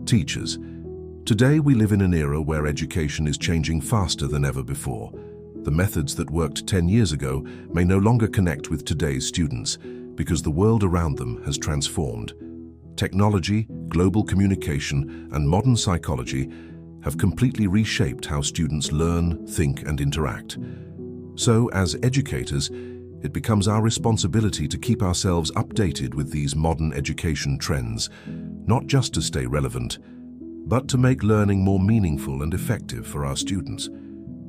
Teachers. Today we live in an era where education is changing faster than ever before. The methods that worked 10 years ago may no longer connect with today's students because the world around them has transformed. Technology, global communication, and modern psychology have completely reshaped how students learn, think, and interact. So, as educators, it becomes our responsibility to keep ourselves updated with these modern education trends, not just to stay relevant, but to make learning more meaningful and effective for our students.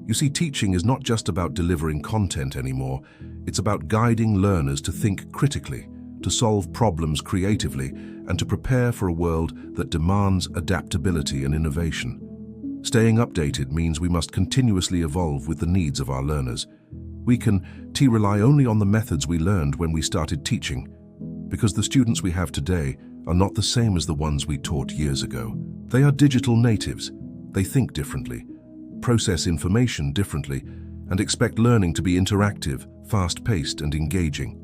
You see, teaching is not just about delivering content anymore. It's about guiding learners to think critically, to solve problems creatively, and to prepare for a world that demands adaptability and innovation. Staying updated means we must continuously evolve with the needs of our learners. We can rely only on the methods we learned when we started teaching, because the students we have today are not the same as the ones we taught years ago. They are digital natives. They think differently, process information differently, and expect learning to be interactive, fast-paced, and engaging.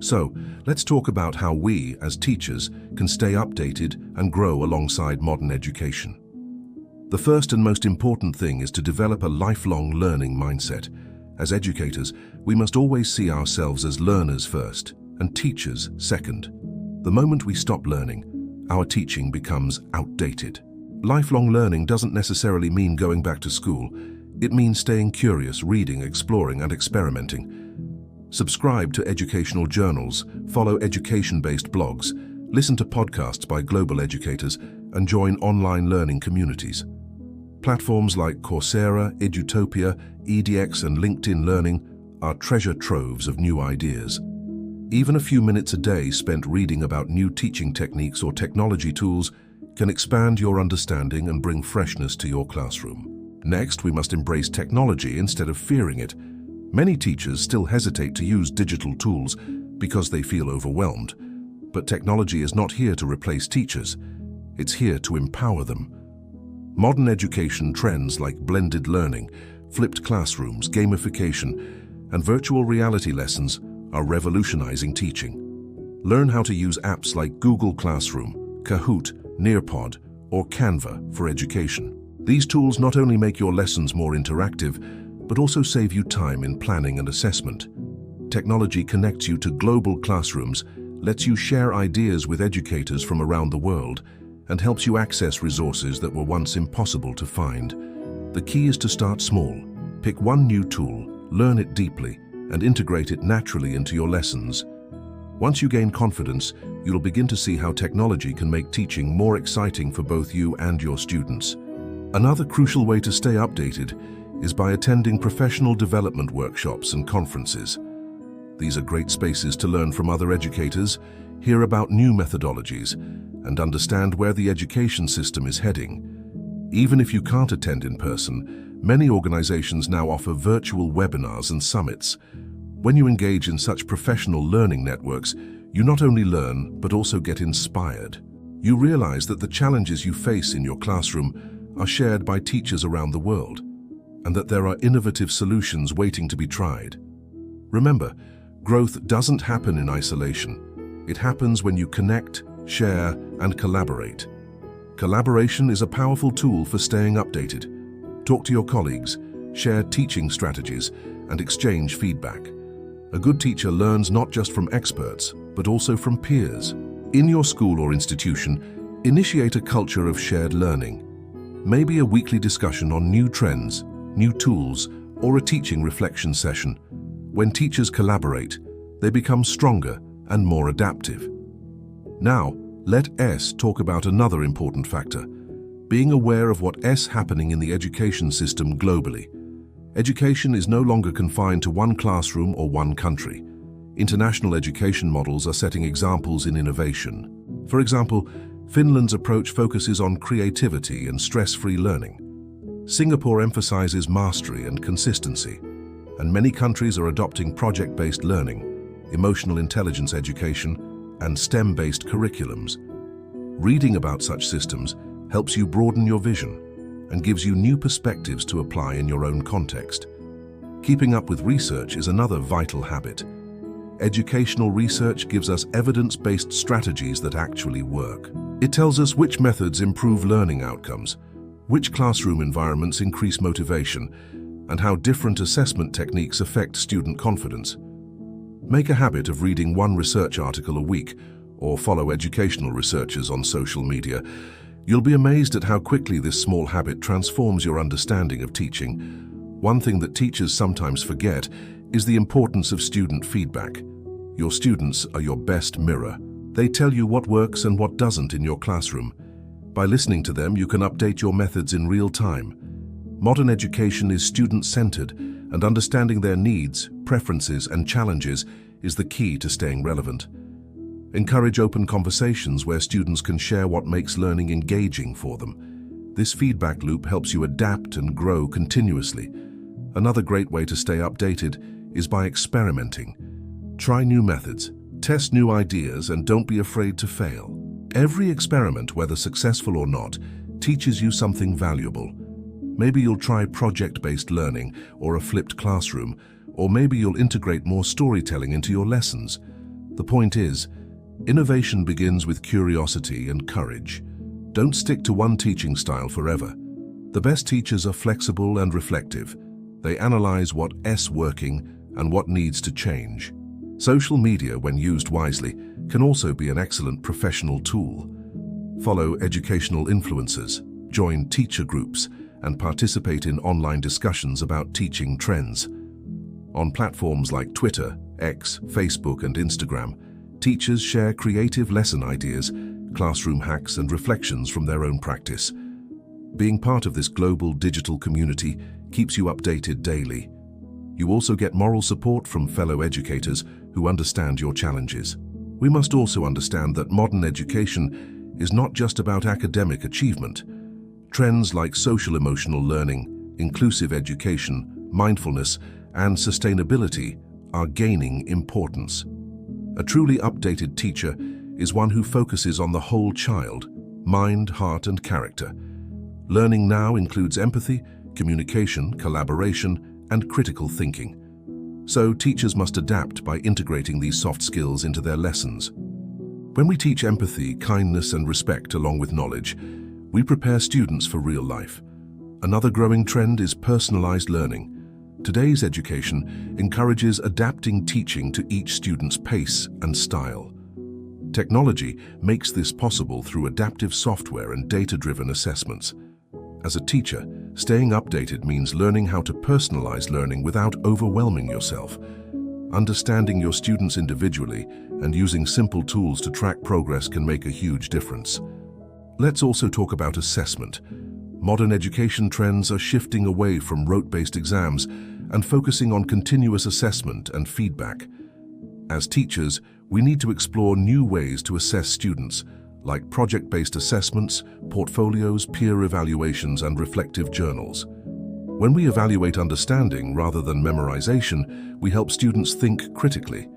So, let's talk about how we, as teachers, can stay updated and grow alongside modern education. The first and most important thing is to develop a lifelong learning mindset. As educators, we must always see ourselves as learners first and teachers second. The moment we stop learning, our teaching becomes outdated. Lifelong learning doesn't necessarily mean going back to school. It means staying curious, reading, exploring, and experimenting. Subscribe to educational journals, follow education-based blogs, listen to podcasts by global educators, and join online learning communities. Platforms like Coursera, Educator, EDX, and LinkedIn Learning are treasure troves of new ideas. Even a few minutes a day spent reading about new teaching techniques or technology tools can expand your understanding and bring freshness to your classroom. Next, we must embrace technology instead of fearing it. Many teachers still hesitate to use digital tools because they feel overwhelmed. But technology is not here to replace teachers. It's here to empower them. Modern education trends like blended learning, flipped classrooms, gamification, and virtual reality lessons are revolutionizing teaching. Learn how to use apps like Google Classroom, Kahoot, Nearpod, or Canva for education. These tools not only make your lessons more interactive, but also save you time in planning and assessment. Technology connects you to global classrooms, lets you share ideas with educators from around the world, and helps you access resources that were once impossible to find. The key is to start small. Pick one new tool, learn it deeply, and integrate it naturally into your lessons. Once you gain confidence, you'll begin to see how technology can make teaching more exciting for both you and your students. Another crucial way to stay updated is by attending professional development workshops and conferences. These are great spaces to learn from other educators, hear about new methodologies, and understand where the education system is heading. Even if you can't attend in person, many organizations now offer virtual webinars and summits. When you engage in such professional learning networks, you not only learn, but also get inspired. You realize that the challenges you face in your classroom are shared by teachers around the world, and that there are innovative solutions waiting to be tried. Remember, growth doesn't happen in isolation. It happens when you connect, share, and collaborate. Collaboration is a powerful tool for staying updated. Talk to your colleagues, share teaching strategies, and exchange feedback. A good teacher learns not just from experts, but also from peers. In your school or institution, initiate a culture of shared learning. Maybe a weekly discussion on new trends, new tools, or a teaching reflection session. When teachers collaborate, they become stronger and more adaptive. Now, let S talk about another important factor: being aware of what's happening in the education system globally. Education is no longer confined to one classroom or one country. International education models are setting examples in innovation. For example, Finland's approach focuses on creativity and stress-free learning. Singapore emphasizes mastery and consistency, and many countries are adopting project-based learning, emotional intelligence education, and STEM-based curriculums. Reading about such systems helps you broaden your vision and gives you new perspectives to apply in your own context. Keeping up with research is another vital habit. Educational research gives us evidence-based strategies that actually work. It tells us which methods improve learning outcomes, which classroom environments increase motivation, and how different assessment techniques affect student confidence. Make a habit of reading one research article a week or follow educational researchers on social media. You'll be amazed at how quickly this small habit transforms your understanding of teaching. One thing that teachers sometimes forget is the importance of student feedback. Your students are your best mirror. They tell you what works and what doesn't in your classroom. By listening to them, you can update your methods in real time. Modern education is student-centered, and understanding their needs, preferences, and challenges is the key to staying relevant. Encourage open conversations where students can share what makes learning engaging for them. This feedback loop helps you adapt and grow continuously. Another great way to stay updated is by experimenting. Try new methods, test new ideas, and don't be afraid to fail. Every experiment, whether successful or not, teaches you something valuable. Maybe you'll try project-based learning or a flipped classroom, or maybe you'll integrate more storytelling into your lessons. The point is, innovation begins with curiosity and courage. Don't stick to one teaching style forever. The best teachers are flexible and reflective. They analyze what's working and what needs to change. Social media, when used wisely, can also be an excellent professional tool. Follow educational influencers, join teacher groups, and participate in online discussions about teaching trends. On platforms like Twitter, X, Facebook, and Instagram, teachers share creative lesson ideas, classroom hacks, and reflections from their own practice. Being part of this global digital community keeps you updated daily. You also get moral support from fellow educators who understand your challenges. We must also understand that modern education is not just about academic achievement. Trends like social-emotional learning, inclusive education, mindfulness, and sustainability are gaining importance. A truly updated teacher is one who focuses on the whole child, mind, heart, and character. Learning now includes empathy, communication, collaboration, and critical thinking. So teachers must adapt by integrating these soft skills into their lessons. When we teach empathy, kindness, and respect along with knowledge, we prepare students for real life. Another growing trend is personalized learning. Today's education encourages adapting teaching to each student's pace and style. Technology makes this possible through adaptive software and data-driven assessments. As a teacher, staying updated means learning how to personalize learning without overwhelming yourself. Understanding your students individually and using simple tools to track progress can make a huge difference. Let's also talk about assessment. Modern education trends are shifting away from rote-based exams and focusing on continuous assessment and feedback. As teachers, we need to explore new ways to assess students, like project-based assessments, portfolios, peer evaluations, and reflective journals. When we evaluate understanding rather than memorization, we help students think critically.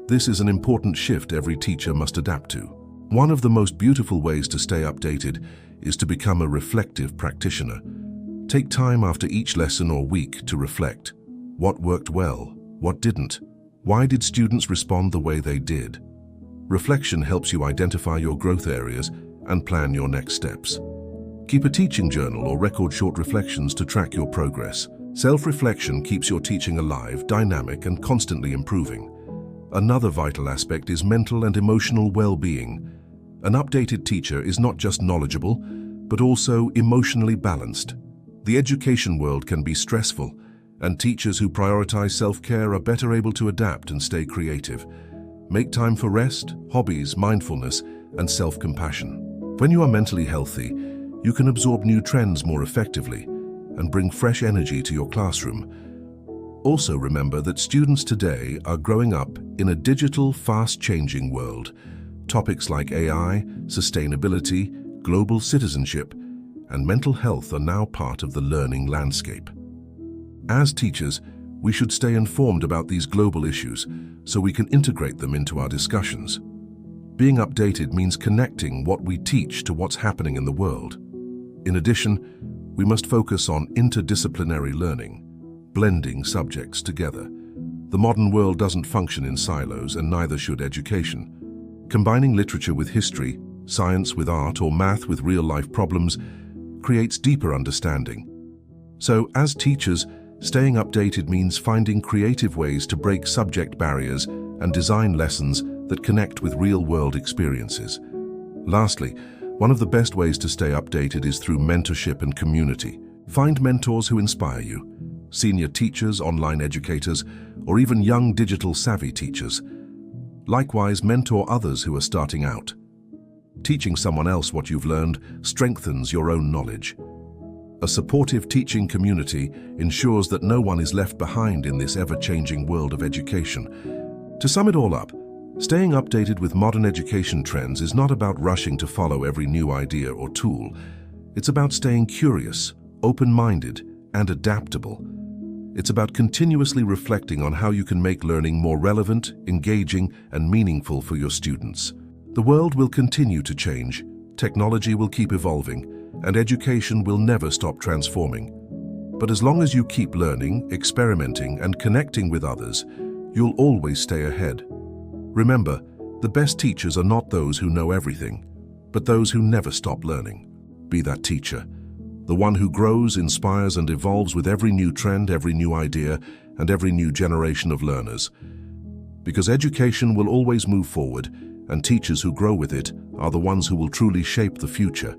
This is an important shift every teacher must adapt to. One of the most beautiful ways to stay updated is to become a reflective practitioner. Take time after each lesson or week to reflect. What worked well? What didn't? Why did students respond the way they did? Reflection helps you identify your growth areas and plan your next steps. Keep a teaching journal or record short reflections to track your progress. Self-reflection keeps your teaching alive, dynamic, and constantly improving. Another vital aspect is mental and emotional well-being. An updated teacher is not just knowledgeable, but also emotionally balanced. The education world can be stressful, and teachers who prioritize self-care are better able to adapt and stay creative. Make time for rest, hobbies, mindfulness, and self-compassion. When you are mentally healthy, you can absorb new trends more effectively and bring fresh energy to your classroom. Also remember that students today are growing up in a digital, fast-changing world. Topics like AI, sustainability, global citizenship, and mental health are now part of the learning landscape. As teachers, we should stay informed about these global issues so we can integrate them into our discussions. Being updated means connecting what we teach to what's happening in the world. In addition, we must focus on interdisciplinary learning, blending subjects together. The modern world doesn't function in silos, and neither should education. Combining literature with history, science with art, or math with real-life problems, creates deeper understanding. So, as teachers, staying updated means finding creative ways to break subject barriers and design lessons that connect with real-world experiences. Lastly, one of the best ways to stay updated is through mentorship and community. Find mentors who inspire you, senior teachers, online educators, or even young digital-savvy teachers. Likewise, mentor others who are starting out. Teaching someone else what you've learned strengthens your own knowledge. A supportive teaching community ensures that no one is left behind in this ever-changing world of education. To sum it all up, staying updated with modern education trends is not about rushing to follow every new idea or tool. It's about staying curious, open-minded, and adaptable. It's about continuously reflecting on how you can make learning more relevant, engaging, and meaningful for your students. The world will continue to change, technology will keep evolving, and education will never stop transforming. But as long as you keep learning, experimenting, and connecting with others, you'll always stay ahead. Remember, the best teachers are not those who know everything, but those who never stop learning. Be that teacher, the one who grows, inspires, and evolves with every new trend, every new idea, and every new generation of learners. Because education will always move forward, and teachers who grow with it are the ones who will truly shape the future.